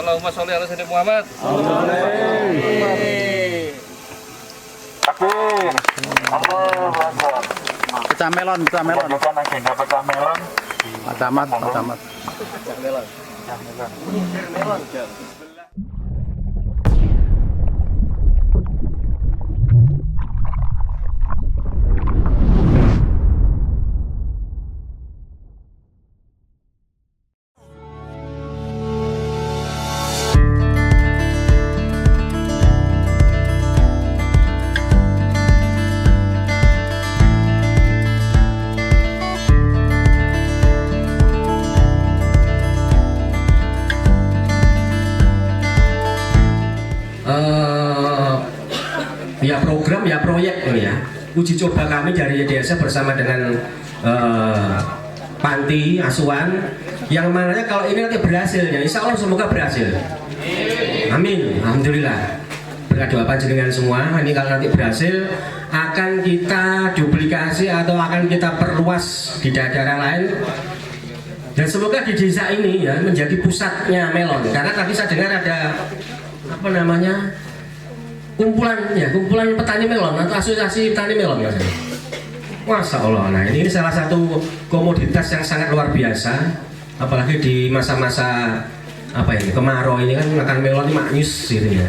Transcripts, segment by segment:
Allahumma sholli ala sayyidina Muhammad. Pecah melon. Bukan agenda pecah melon. Pak Camat. Ya program ya proyek ya uji coba kami dari desa bersama dengan panti asuhan yang mananya kalau ini nanti berhasil ya insya Allah semoga berhasil, amin, alhamdulillah berkat doa panjenengan semua. Ini kalau nanti berhasil akan kita duplikasi atau akan kita perluas di daerah lain dan semoga di desa ini ya menjadi pusatnya melon, karena tadi saya dengar ada apa namanya kumpulan petani melon atau asosiasi petani melon ya. Masya Allah, nah ini salah satu komoditas yang sangat luar biasa, apalagi di masa-masa apa ini kemarau ini kan makan melon ini maknyus gitu ya.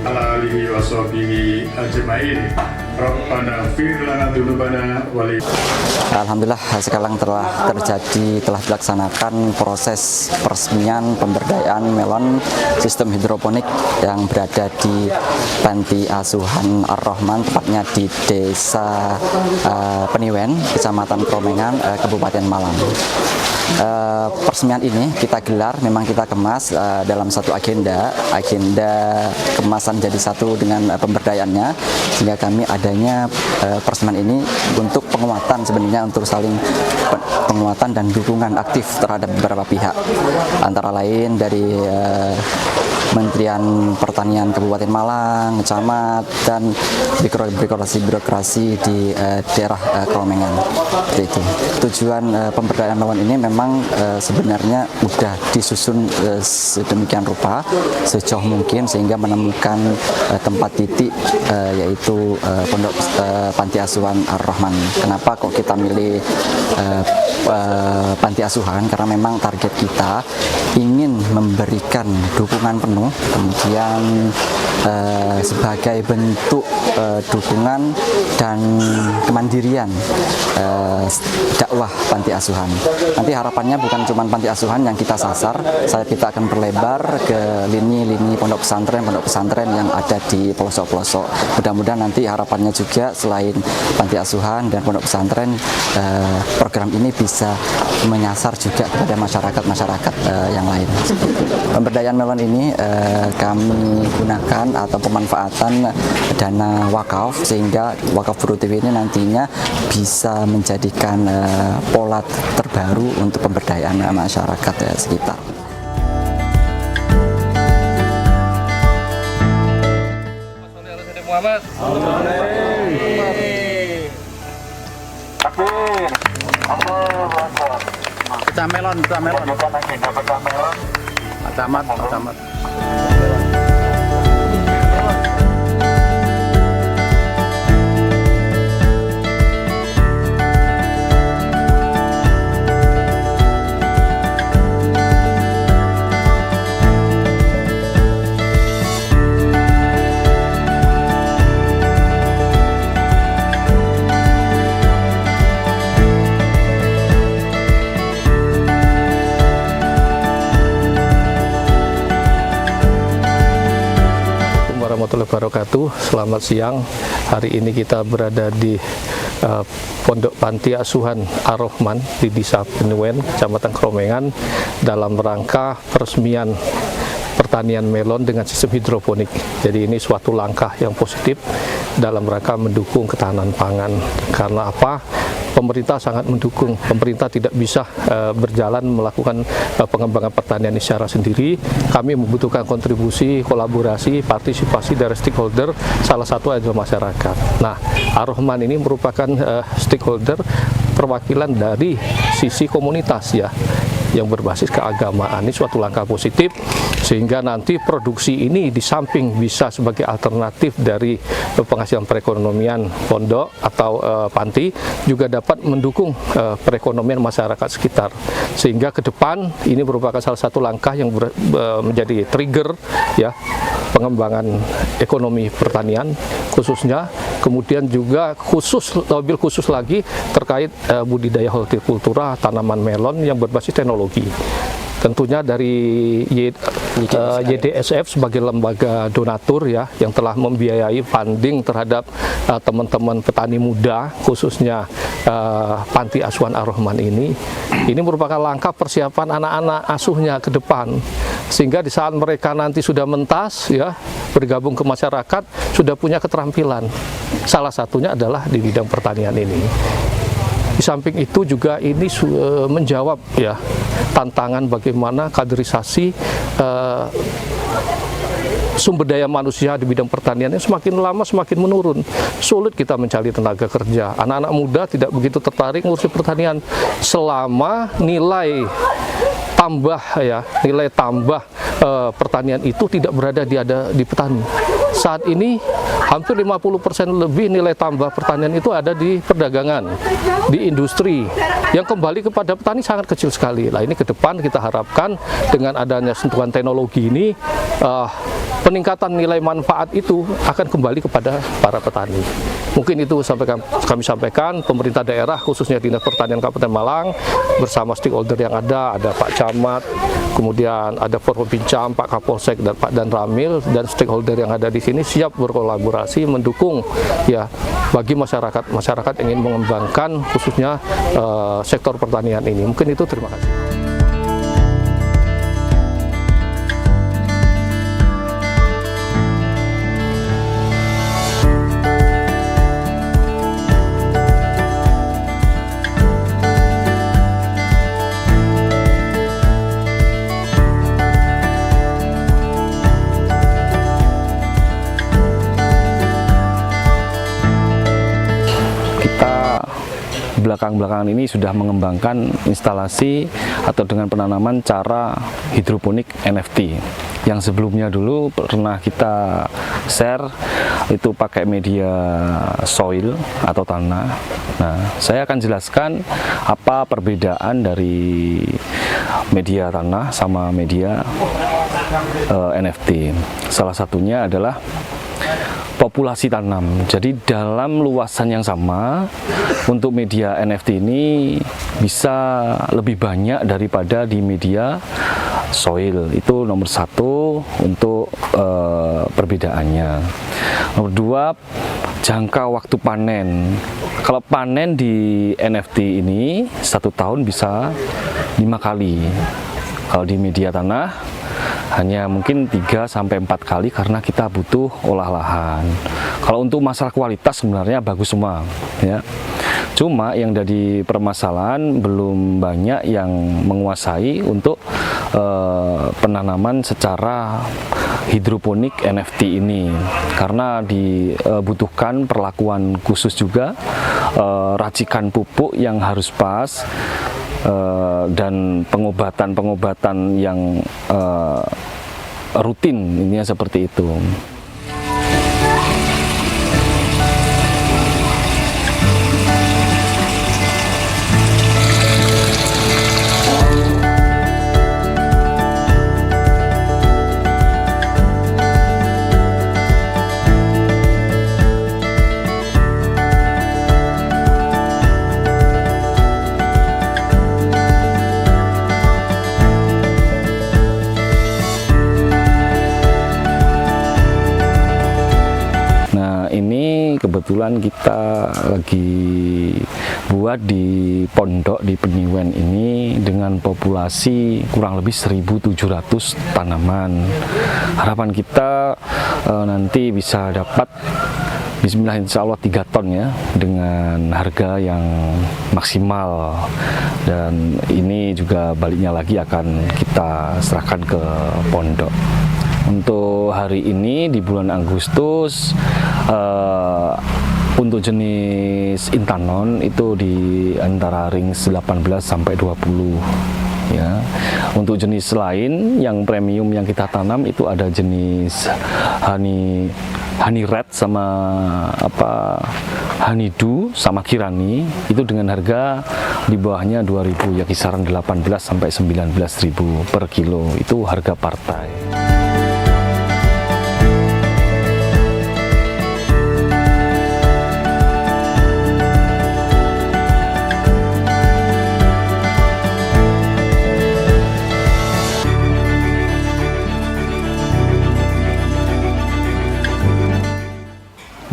Ala alihi wa sahbihi ajma'in. Rabbana fir lana dzunubana wa li. Alhamdulillah sekarang telah dilaksanakan proses peresmian pemberdayaan melon sistem hidroponik yang berada di Panti Asuhan Ar-Rahman, tepatnya di Desa Peniwen, Kecamatan Kromengan, Kabupaten Malang. Peresmian ini kita gelar, memang kita kemas dalam satu agenda kemasan jadi satu dengan pemberdayaannya, sehingga kami adanya peresmian ini untuk penguatan, sebenarnya untuk saling penguatan dan dukungan aktif terhadap beberapa pihak, antara lain dari Kementerian Pertanian Kabupaten Malang, camat, dan birokrasi di daerah Kromengan. Itu tujuan pemberdayaan melon ini memang sebenarnya sudah disusun sedemikian rupa sejauh mungkin sehingga menemukan tempat titik yaitu pondok Panti Asuhan Ar-Rahman. Kenapa kok kita milih panti asuhan? Karena memang target kita ingin memberikan dukungan penuh, kemudian sebagai bentuk dukungan dan kemandirian dakwah panti asuhan. Nanti harapannya bukan cuma panti asuhan yang kita sasar, kita akan berlebar ke lini-lini pondok pesantren yang ada di pelosok-pelosok. Mudah-mudahan nanti harapannya juga selain panti asuhan dan pondok pesantren, program ini bisa menyasar juga kepada masyarakat yang lain. Pemberdayaan melon ini kami gunakan atau pemanfaatan dana wakaf, sehingga wakaf produktif ini nantinya bisa menjadikan pola terbaru untuk pemberdayaan masyarakat sekitar. Muhammad. Pecah melon. Bukan agenda pecah melon. Pak Camat. Warahmatullahi wabarakatuh. Selamat siang. Hari ini kita berada di Pondok Panti Asuhan Ar-Rahman di Desa Peniwen, Kecamatan Kromengan, dalam rangka peresmian pertanian melon dengan sistem hidroponik. Jadi ini suatu langkah yang positif dalam rangka mendukung ketahanan pangan. Karena apa? pemerintah sangat mendukung. Pemerintah tidak bisa berjalan melakukan pengembangan pertanian ini secara sendiri. Kami membutuhkan kontribusi, kolaborasi, partisipasi dari stakeholder, salah satu adalah masyarakat. Nah, Ar-Rahman ini merupakan stakeholder perwakilan dari sisi komunitas ya, yang berbasis keagamaan. Ini suatu langkah positif sehingga nanti produksi ini di samping bisa sebagai alternatif dari penghasilan perekonomian pondok atau panti, juga dapat mendukung perekonomian masyarakat sekitar, sehingga ke depan ini merupakan salah satu langkah yang menjadi trigger ya pengembangan ekonomi pertanian khususnya, kemudian juga lebih khusus lagi terkait budidaya hortikultura tanaman melon yang berbasis teknologi. Tentunya dari YDSF sebagai lembaga donatur ya, yang telah membiayai funding terhadap teman-teman petani muda khususnya Panti Asuhan Ar-Rahman ini merupakan langkah persiapan anak-anak asuhnya ke depan, sehingga di saat mereka nanti sudah mentas ya bergabung ke masyarakat sudah punya keterampilan. Salah satunya adalah di bidang pertanian ini. Di samping itu juga ini menjawab ya tantangan bagaimana kaderisasi sumber daya manusia di bidang pertanian yang semakin lama semakin menurun. Sulit kita mencari tenaga kerja. Anak-anak muda tidak begitu tertarik ngurusi pertanian selama nilai tambah pertanian itu tidak berada di petani. Saat ini hampir 50% lebih nilai tambah pertanian itu ada di perdagangan, di industri, yang kembali kepada petani sangat kecil sekali. Nah, ini ke depan kita harapkan dengan adanya sentuhan teknologi ini, peningkatan nilai manfaat itu akan kembali kepada para petani. Mungkin itu kami sampaikan, pemerintah daerah khususnya Dinas Pertanian Kabupaten Malang bersama stakeholder yang ada Pak Camat, kemudian ada Forkopincam, Pak Kapolsek dan Pak Danramil, dan stakeholder yang ada di sini siap berkolaborasi mendukung ya bagi masyarakat yang ingin mengembangkan khususnya sektor pertanian ini. Mungkin itu, terima kasih. Belakangan ini sudah mengembangkan instalasi atau dengan penanaman cara hidroponik NFT. Yang sebelumnya dulu pernah kita share itu pakai media soil atau tanah. Nah, saya akan jelaskan apa perbedaan dari media tanah sama media NFT. Salah satunya adalah populasi tanam. Jadi dalam luasan yang sama untuk media NFT ini bisa lebih banyak daripada di media soil. Itu nomor satu untuk perbedaannya. Nomor dua, jangka waktu panen. Kalau panen di NFT ini 1 tahun bisa 5 kali. Kalau di media tanah hanya mungkin 3-4 kali karena kita butuh olah lahan. Kalau untuk masalah kualitas sebenarnya bagus semua ya. Cuma yang jadi permasalahan belum banyak yang menguasai untuk penanaman secara hidroponik NFT ini, karena dibutuhkan perlakuan khusus juga, racikan pupuk yang harus pas, dan pengobatan yang rutin, intinya seperti itu. Kebetulan kita lagi buat di pondok di Peniwen ini dengan populasi kurang lebih 1.700 tanaman. Harapan kita nanti bisa dapat Bismillah, insya Allah 3 ton ya, dengan harga yang maksimal. Dan ini juga baliknya lagi akan kita serahkan ke pondok. Untuk hari ini di bulan Agustus, untuk jenis Intanon itu di antara ring 18 sampai 20 ya. Untuk jenis lain yang premium yang kita tanam itu ada jenis honey red sama honeydew sama kirani, itu dengan harga di bawahnya 2.000 ya, kisaran 18 sampai 19.000 per kilo, itu harga partai.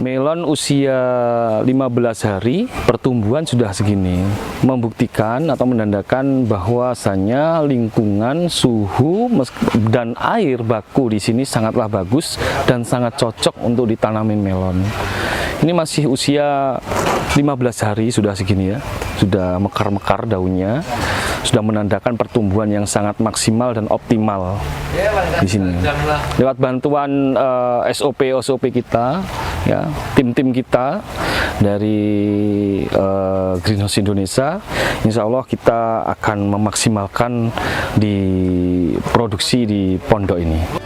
Melon usia 15 hari pertumbuhan sudah segini, membuktikan atau menandakan bahwasannya lingkungan, suhu dan air baku di sini sangatlah bagus dan sangat cocok untuk ditanamin melon. Ini masih usia 15 hari sudah segini ya, sudah mekar-mekar daunnya, sudah menandakan pertumbuhan yang sangat maksimal dan optimal di sini. Lewat bantuan SOP kita, ya, tim-tim kita dari Greenhouse Indonesia, insya Allah kita akan memaksimalkan di produksi di pondok ini.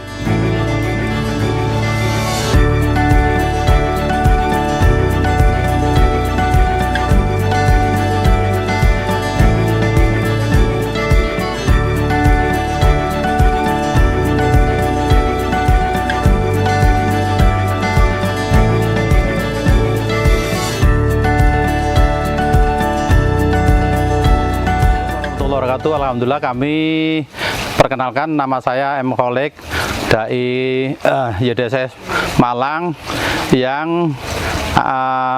Alhamdulillah, kami perkenalkan, nama saya M. Kholik, Dai YDSS Malang, yang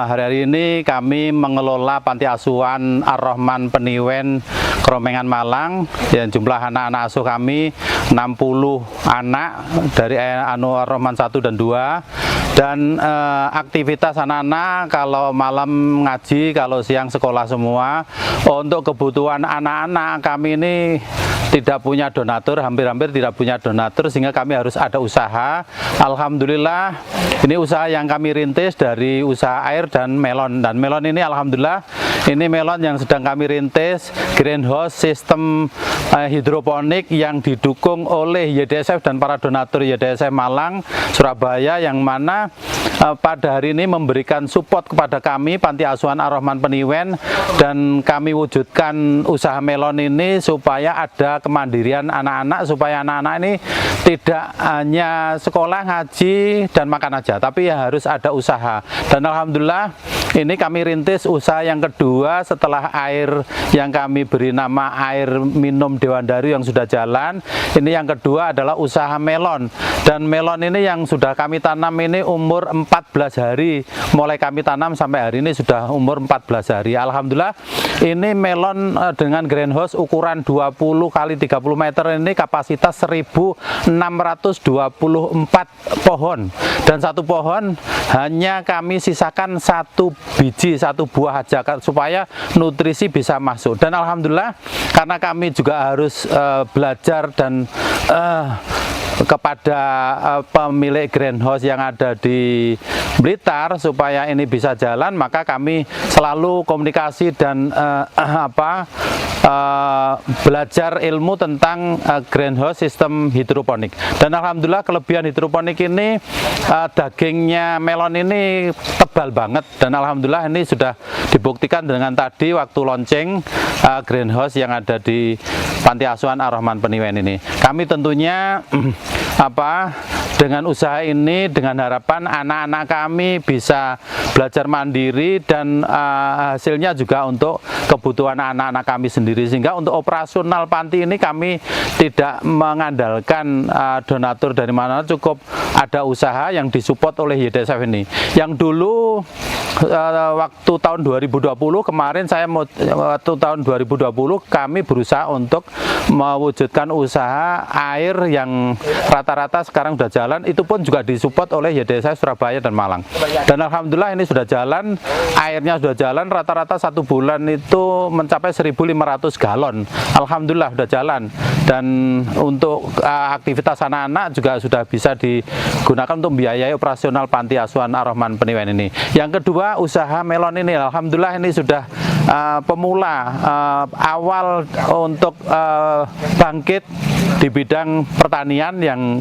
hari-hari ini kami mengelola Panti Asuhan Ar-Rahman Peniwen Kromengan Malang. Yang jumlah anak-anak asuh kami 60 anak dari Ar-Rahman 1 dan 2. Dan aktivitas anak-anak kalau malam ngaji, kalau siang sekolah semua. Untuk kebutuhan anak-anak kami ini tidak punya donatur, hampir-hampir tidak punya donatur, sehingga kami harus ada usaha. Alhamdulillah, ini usaha yang kami rintis dari usaha air dan melon. Dan melon ini alhamdulillah, ini melon yang sedang kami rintis, greenhouse sistem hidroponik yang didukung oleh YDSF dan para donatur YDSF Malang, Surabaya, yang mana pada hari ini memberikan support kepada kami Panti Asuhan Ar-Rahman Peniwen, dan kami wujudkan usaha melon ini supaya ada kemandirian anak-anak, supaya anak-anak ini tidak hanya sekolah, ngaji, dan makan aja, tapi ya harus ada usaha. Dan alhamdulillah ini kami rintis usaha yang kedua setelah air yang kami beri nama air minum Dewan Daru yang sudah jalan. Ini yang kedua adalah usaha melon. Dan melon ini yang sudah kami tanam ini umur 14 hari. Mulai kami tanam sampai hari ini sudah umur 14 hari. Alhamdulillah, ini melon dengan greenhouse ukuran 20 kali 30 meter ini kapasitas 1.624 pohon. Dan satu pohon hanya kami sisakan 1 biji, 1 buah aja supaya nutrisi bisa masuk. Dan alhamdulillah, karena kami juga harus belajar dan kepada pemilik greenhouse yang ada di Blitar supaya ini bisa jalan, maka kami selalu komunikasi dan belajar ilmu tentang greenhouse sistem hidroponik. Dan alhamdulillah kelebihan hidroponik ini, dagingnya melon ini tebal banget, dan alhamdulillah ini sudah dibuktikan dengan tadi waktu launching greenhouse yang ada di Panti Asuhan Ar-Rahman Peniwen ini. Kami tentunya dengan usaha ini, dengan harapan anak-anak kami bisa belajar mandiri dan hasilnya juga untuk kebutuhan anak-anak kami sendiri, sehingga untuk operasional panti ini kami tidak mengandalkan donatur dari mana, cukup ada usaha yang disupport oleh YDSF ini. Yang dulu waktu tahun 2020 kemarin waktu tahun 2020 kami berusaha untuk mewujudkan usaha air yang rata-rata sekarang sudah jalan. jalan, itu pun juga disupport oleh YDSF Surabaya dan Malang. Dan alhamdulillah ini sudah jalan, airnya sudah jalan, rata-rata 1 bulan itu mencapai 1.500 galon. Alhamdulillah sudah jalan. Dan untuk aktivitas anak-anak juga sudah bisa digunakan untuk membiayai operasional Panti Asuhan Ar-Rahman Peniwen ini. Yang kedua, usaha melon ini, alhamdulillah ini sudah pemula awal untuk bangkit di bidang pertanian yang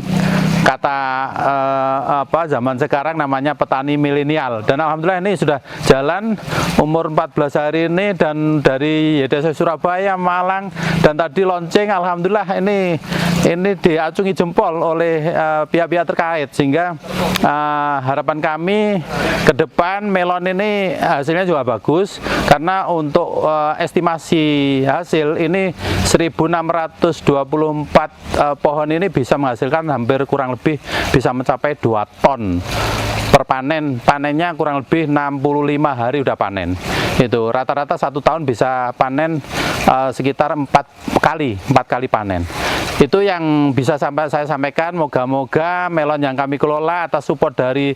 kata zaman sekarang namanya petani milenial. Dan alhamdulillah ini sudah jalan umur 14 hari ini, dan dari YDSF Surabaya, Malang, dan tadi launching, alhamdulillah ini diacungi jempol oleh pihak-pihak terkait, sehingga harapan kami ke depan melon ini hasilnya juga bagus, karena untuk estimasi hasil ini 1.624 pohon ini bisa menghasilkan hampir kurang lebih bisa mencapai 2 ton per panen. Panennya kurang lebih 65 hari udah panen. Itu rata-rata 1 tahun bisa panen sekitar 4 kali panen. Itu yang bisa saya sampaikan. Moga-moga melon yang kami kelola atas support dari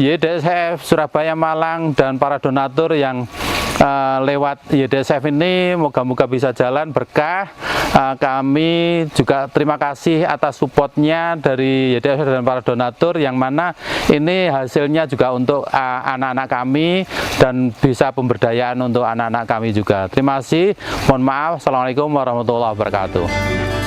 YDSF Surabaya, Malang, dan para donatur yang lewat YDSF ini moga-moga bisa jalan berkah. Kami juga terima kasih atas supportnya dari YDSF dan para donatur, yang mana ini hasilnya juga untuk anak-anak kami dan bisa pemberdayaan untuk anak-anak kami juga. Terima kasih, mohon maaf. Assalamualaikum warahmatullahi wabarakatuh.